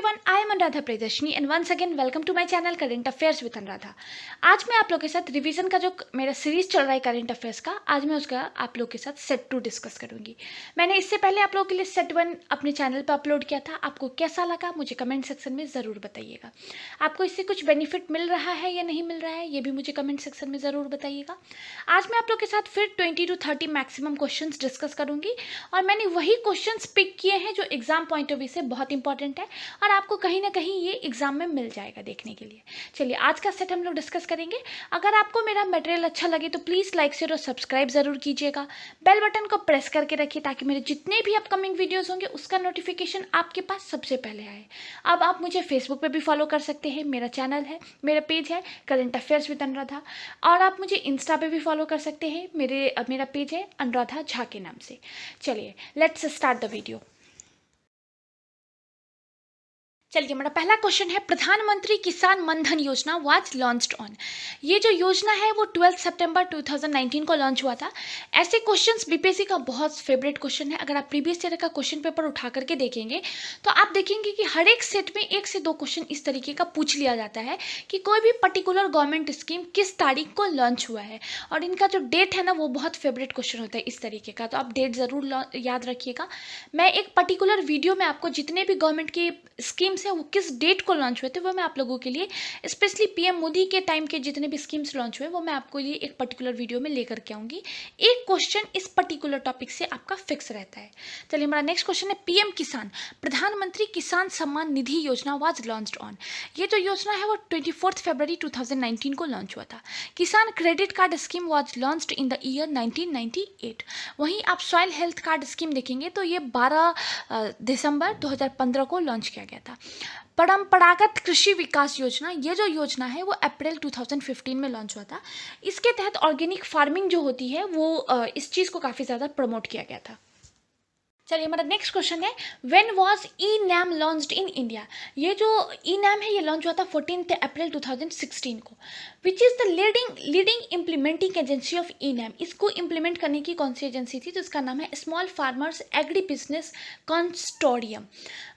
everyone, I am Anuradha Priyadashini and once again welcome to my channel Current Affairs with Anuradha। आज मैं आप लोगों के साथ रिवीजन का जो मेरा सीरीज चल रहा है करंट अफेयर्स का, आज मैं उसका आप लोगों के साथ सेट 2 डिस्कस करूंगी। मैंने इससे पहले आप लोगों के लिए सेट 1 अपने चैनल पर अपलोड किया था। आपको कैसा लगा मुझे कमेंट सेक्शन में ज़रूर बताइएगा। आपको इससे कुछ बेनिफिट मिल रहा है या नहीं मिल रहा है ये भी मुझे कमेंट सेक्शन में ज़रूर बताइएगा। आज मैं आप लोग के साथ फिर 20 to 30 मैक्सिमम क्वेश्चन डिस्कस करूंगी और मैंने वही क्वेश्चन पिक किए हैं जो एग्जाम पॉइंट ऑफ व्यू से बहुत इंपॉर्टेंट है और आपको कहीं ना कहीं ये एग्जाम में मिल जाएगा देखने के लिए। चलिए आज का सेट हम लोग डिस्कस करेंगे। अगर आपको मेरा मटेरियल अच्छा लगे तो प्लीज़ लाइक शेयर और सब्सक्राइब ज़रूर कीजिएगा। बेल बटन को प्रेस करके रखिए ताकि मेरे जितने भी अपकमिंग वीडियोस होंगे उसका नोटिफिकेशन आपके पास सबसे पहले आए। अब आप मुझे फेसबुक पे भी फॉलो कर सकते हैं, मेरा चैनल है, मेरा पेज है करंट अफेयर्स विद अनुराधा। और आप मुझे इंस्टा पे भी फॉलो कर सकते हैं, मेरा पेज है अनुराधा झा के नाम से। चलिए लेट्स स्टार्ट द वीडियो। चलिए हमारा पहला क्वेश्चन है, प्रधानमंत्री किसान मनधन योजना वाज लॉन्च्ड ऑन। ये जो योजना है वो 12 सितंबर 2019 को लॉन्च हुआ था। ऐसे क्वेश्चंस बीपीएससी का बहुत फेवरेट क्वेश्चन है। अगर आप प्रीवियस ईयर का क्वेश्चन पेपर उठा करके देखेंगे तो आप देखेंगे कि हर एक सेट में 1 से 2 क्वेश्चन इस तरीके का पूछ लिया जाता है कि कोई भी पर्टिकुलर गवर्नमेंट स्कीम किस तारीख को लॉन्च हुआ है और इनका जो डेट है ना वो बहुत फेवरेट क्वेश्चन होता है इस तरीके का। तो आप डेट ज़रूर याद रखिएगा। मैं एक पर्टिकुलर वीडियो में आपको जितने भी गवर्नमेंट की स्कीम्स है वो किस डेट को लॉन्च हुए थे वो मैं आप लोगों के लिए, स्पेशली पीएम मोदी के टाइम के जितने भी स्कीम्स लॉन्च हुए वो मैं आपको लिए एक पर्टिकुलर वीडियो में लेकर के आऊंगी। एक क्वेश्चन इस पर्टिकुलर टॉपिक से आपका फिक्स रहता है। चलिए हमारा नेक्स्ट क्वेश्चन है, पीएम किसान प्रधानमंत्री किसान सम्मान निधि योजना वाज लॉन्च्ड ऑन। ये जो योजना है वो 24 फरवरी 2019 को लॉन्च हुआ था। किसान credit card scheme was launched in the year 1998। वहीं आप सॉइल हेल्थ कार्ड स्कीम देखेंगे तो ये 12 दिसंबर 2015 को लॉन्च किया गया था। परंपरागत कृषि विकास योजना, ये जो योजना है वो अप्रैल 2015 में लॉन्च हुआ था। इसके तहत ऑर्गेनिक फार्मिंग जो होती है वो इस चीज़ को काफ़ी ज़्यादा प्रमोट किया गया था। चलिए हमारा नेक्स्ट क्वेश्चन है, when was e NAM launched in India. ये जो ई नैम है ये लॉन्च हुआ था 14 अप्रैल 2016 को। Which is the leading implementing agency of e NAM. इसको इम्प्लीमेंट करने की कौन सी एजेंसी थी? तो इसका नाम है small farmers agri business consortium.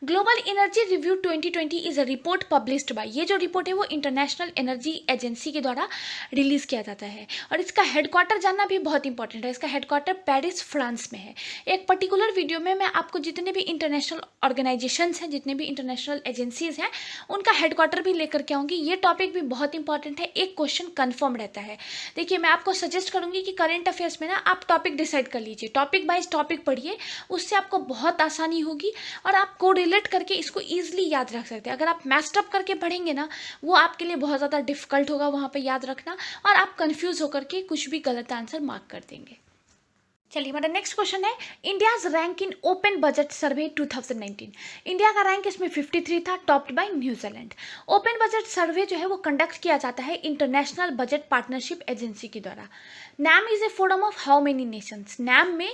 Global energy review 2020 is a report published by. ये जो रिपोर्ट है वो इंटरनेशनल एनर्जी एजेंसी के द्वारा रिलीज किया जाता है और इसका हेडक्वार्टर जानना भी बहुत इंपॉर्टेंट है। इसका हेडक्वार्टर पेरिस फ्रांस में है। एक पर्टिकुलर वीडियो में मैं आपको जितने भी इंटरनेशनल ऑर्गेनाइजेशंस हैं, जितने भी इंटरनेशनल एजेंसीज हैं उनका हेडक्वार्टर भी लेकर के आऊँगी। ये टॉपिक भी बहुत इंपॉर्टेंट है, एक क्वेश्चन कन्फर्म रहता है। देखिए मैं आपको सजेस्ट करूँगी कि करंट अफेयर्स में ना आप टॉपिक डिसाइड कर लीजिए, टॉपिक वाइज टॉपिक पढ़िए, उससे आपको बहुत आसानी होगी और आप कोरिलेट करके इसको ईजिली याद रख सकते हैं। अगर आप मैस्ड अप करके पढ़ेंगे ना वो आपके लिए बहुत ज़्यादा डिफिकल्ट होगा वहाँ पर याद रखना और आप कन्फ्यूज होकर के कुछ भी गलत आंसर मार्क कर देंगे। चलिए हमारा नेक्स्ट क्वेश्चन है, India's rank in open budget survey 2019। India का रैंक इसमें 53 था, topped by New Zealand. Open budget survey जो है वो कंडक्ट किया जाता है इंटरनेशनल बजट पार्टनरशिप एजेंसी के द्वारा। NAM is a forum of how many nations. NAM में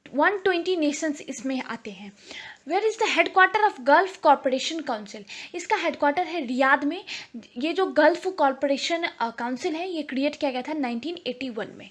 120 नेशंस इसमें आते हैं। Where is the headquarter of Gulf Corporation Council. इसका हेडक्वार्टर है रियाद में। ये जो गल्फ कॉरपोरेशन काउंसिल है ये क्रिएट किया गया था 1981 में।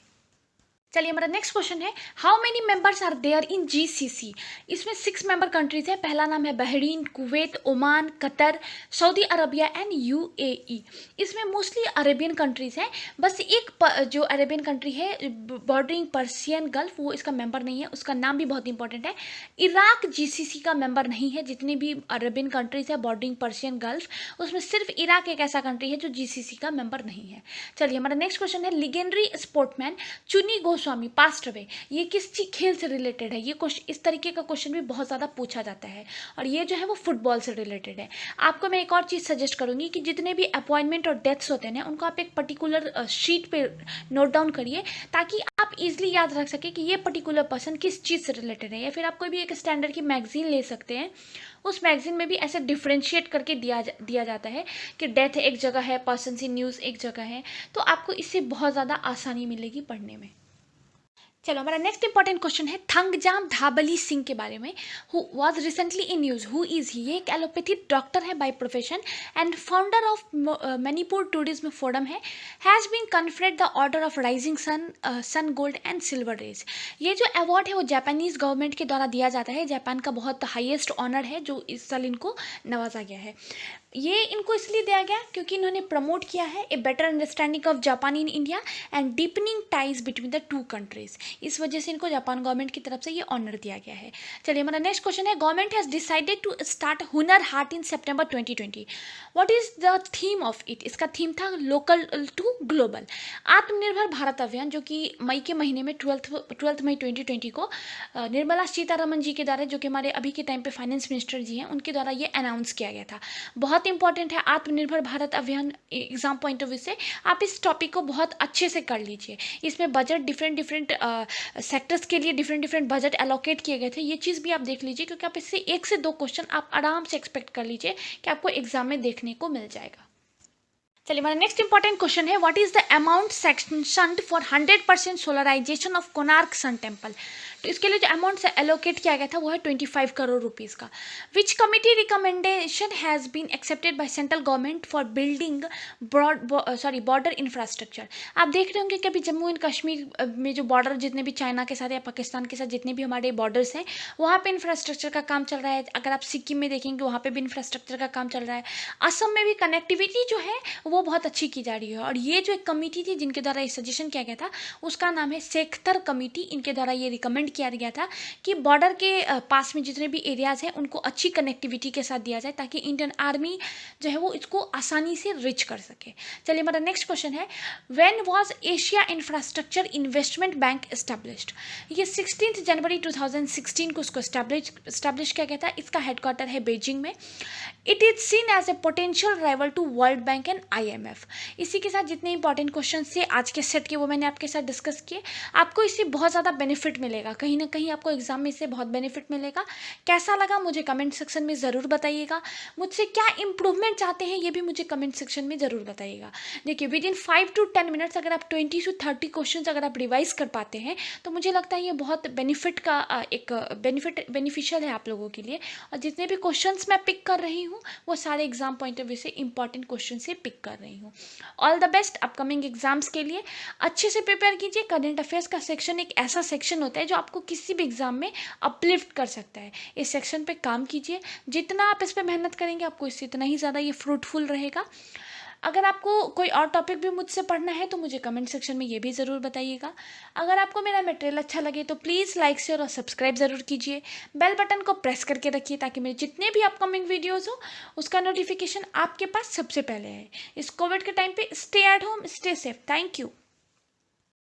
चलिए हमारा नेक्स्ट क्वेश्चन है, how many members are there in GCC. इसमें 6 मेंबर कंट्रीज है। पहला नाम है Bahrain, Kuwait, Oman, Qatar, Saudi Arabia and UAE. इसमें मोस्टली अरेबियन कंट्रीज हैं। बस एक जो अरेबियन कंट्री है बॉर्डरिंग पर्सियन गल्फ वो इसका मेंबर नहीं है, उसका नाम भी बहुत इंपॉर्टेंट है। इराक जीसीसी का मेंबर नहीं है। जितनी भी अरेबियन कंट्रीज है बॉर्डरिंग पर्सियन गल्फ उसमें सिर्फ इराक एक ऐसा कंट्री है जो जीसीसी का मेंबर नहीं है। चलिए हमारा नेक्स्ट क्वेश्चन है, लीजेंडरी स्पोर्टमैन चुनी गोस्वामी पास्ट अवे, ये किस चीज खेल से रिलेटेड है? ये क्वेश्चन, इस तरीके का क्वेश्चन भी बहुत ज़्यादा पूछा जाता है और ये जो है वो फुटबॉल से रिलेटेड है। आपको मैं एक और चीज़ सजेस्ट करूंगी कि जितने भी अपॉइंटमेंट और डेथ्स होते हैं ना उनको आप एक पर्टिकुलर शीट पे नोट डाउन करिए ताकि आप इजिली याद रख सके कि ये पर्टिकुलर पर्सन किस चीज़ से रिलेटेड है। या फिर आप कोई भी एक स्टैंडर्ड की मैगजीन ले सकते हैं, उस मैगजीन में भी ऐसे डिफ्रेंशिएट करके दिया जाता है कि डेथ एक जगह है, पर्सन सी न्यूज़ एक जगह है, तो आपको इससे बहुत ज़्यादा आसानी मिलेगी पढ़ने में। चलो हमारा नेक्स्ट इंपॉर्टेंट क्वेश्चन है थंगजाम धाबली सिंह के बारे में, who was recently in news. Who is he? ये एक एलोपैथी डॉक्टर है by profession and founder of Manipur tourism forum है। Has been conferred the order of rising sun, sun gold and silver rays. ये जो अवार्ड है वो Japanese government के द्वारा दिया जाता है। जापान का बहुत हाईएस्ट ऑनर है जो इस साल इनको नवाजा गया है। ये इनको इसलिए दिया गया क्योंकि इन्होंने प्रमोट किया है a better understanding of Japan in India and deepening ties between the two countries. इस वजह से इनको जापान गवर्नमेंट की तरफ से ये ऑनर दिया गया है। चलिए हमारा नेक्स्ट क्वेश्चन है government has decided to start Hunar Haat in सितंबर 2020। What is the theme of it? इसका थीम था local to global. Aatmanirbhar Bharat अभियान जो कि मई के महीने में 12 मई 2020 को निर्मला सीतारमन जी के द्वारा, जो कि हमारे अभी के टाइम पे फाइनेंस मिनिस्टर जी हैं, उनके द्वारा ये अनाउंस किया गया था। बहुत इंपॉर्टेंट है आत्मनिर्भर भारत अभियान एग्जाम पॉइंट ऑफ व्यू से। आप इस टॉपिक को बहुत अच्छे से कर लीजिए। इसमें बजट डिफरेंट सेक्टर्स के लिए डिफरेंट बजट एलोकेट किए गए थे। ये चीज़ भी आप देख लीजिए क्योंकि आप इससे 1 से 2 क्वेश्चन आप आराम से एक्सपेक्ट कर लीजिए कि आपको एग्जाम में देखने को मिल जाएगा। चलिए हमारा नेक्स्ट इंपॉर्टेंट क्वेश्चन है what is the amount sanctioned for 100% solarisation of Konark sun temple. तो इसके लिए जो अमाउंट से एलोकेट किया गया था वो है 25 करोड़ रुपीज़ का। Which committee recommendation has been accepted by central government for building border infrastructure. आप देख रहे होंगे कि अभी जम्मू एंड कश्मीर में जो बॉर्डर जितने भी चाइना के साथ या पाकिस्तान के साथ जितने भी हमारे बॉर्डर्स हैं वहाँ पे इंफ्रास्ट्रक्चर का काम चल रहा है। अगर आप सिक्किम में देखेंगे वहाँ पे भी इंफ्रास्ट्रक्चर का काम चल रहा है। असम में भी कनेक्टिविटी जो है वो बहुत अच्छी की जा रही है। और ये जो एक कमेटी थी जिनके द्वारा ये सजेशन किया गया था उसका नाम है सेख्तर कमेटी। इनके द्वारा ये रिकमेंड किया गया था कि बॉर्डर के पास में जितने भी एरियाज हैं उनको अच्छी कनेक्टिविटी के साथ दिया जाए ताकि इंडियन आर्मी जो है वो इसको आसानी से रीच कर सके। चलिए हमारा नेक्स्ट क्वेश्चन है when was Asia infrastructure investment bank established. ये 16 जनवरी 2016 को इसको एस्टैब्लिश किया गया था। इसका हेडक्वार्टर है बीजिंग में। It is seen as a potential rival to World Bank and IMF। इसी के साथ जितने इंपॉर्टेंट क्वेश्चन थे आज के सेट के वो मैंने आपके साथ डिस्कस किए। आपको इससे बहुत ज़्यादा बेनिफिट मिलेगा, कहीं ना कहीं आपको एग्जाम में इससे बहुत बेनिफिट मिलेगा। कैसा लगा मुझे कमेंट सेक्शन में ज़रूर बताइएगा। मुझसे क्या इंप्रूवमेंट चाहते हैं ये भी मुझे कमेंट सेक्शन में ज़रूर बताइएगा। देखिए विद इन 5 to 10 मिनट्स अगर आप 20 से 30 क्वेश्चन अगर आप रिवाइज कर पाते हैं तो मुझे लगता है ये बहुत बेनिफिट का एक बेनिफिशियल है आप लोगों के लिए। और जितने भी क्वेश्चंस मैं पिक कर रही हूँ वो सारे एग्जाम पॉइंट ऑफ व्यू से इंपॉर्टेंट क्वेश्चन से पिक कर रही हूँ। All the best upcoming exams के लिए। अच्छे से प्रिपेयर कीजिए। करंट अफेयर्स का सेक्शन एक ऐसा सेक्शन होता है जो आपको किसी भी एग्जाम में अपलिफ्ट कर सकता है। इस सेक्शन पे काम कीजिए। जितना आप इस पर मेहनत करेंगे आपको इससे इतना ही ज़्यादा ये फ्रूटफुल रहेगा। अगर आपको कोई और टॉपिक भी मुझसे पढ़ना है तो मुझे कमेंट सेक्शन में ये भी ज़रूर बताइएगा। अगर आपको मेरा मटेरियल अच्छा लगे तो प्लीज़ लाइक शेयर और सब्सक्राइब ज़रूर कीजिए। बेल बटन को प्रेस करके रखिए ताकि मेरे जितने भी अपकमिंग वीडियोस हो उसका नोटिफिकेशन आपके पास सबसे पहले है। इस कोविड के टाइम पे stay at home, stay safe. Thank you.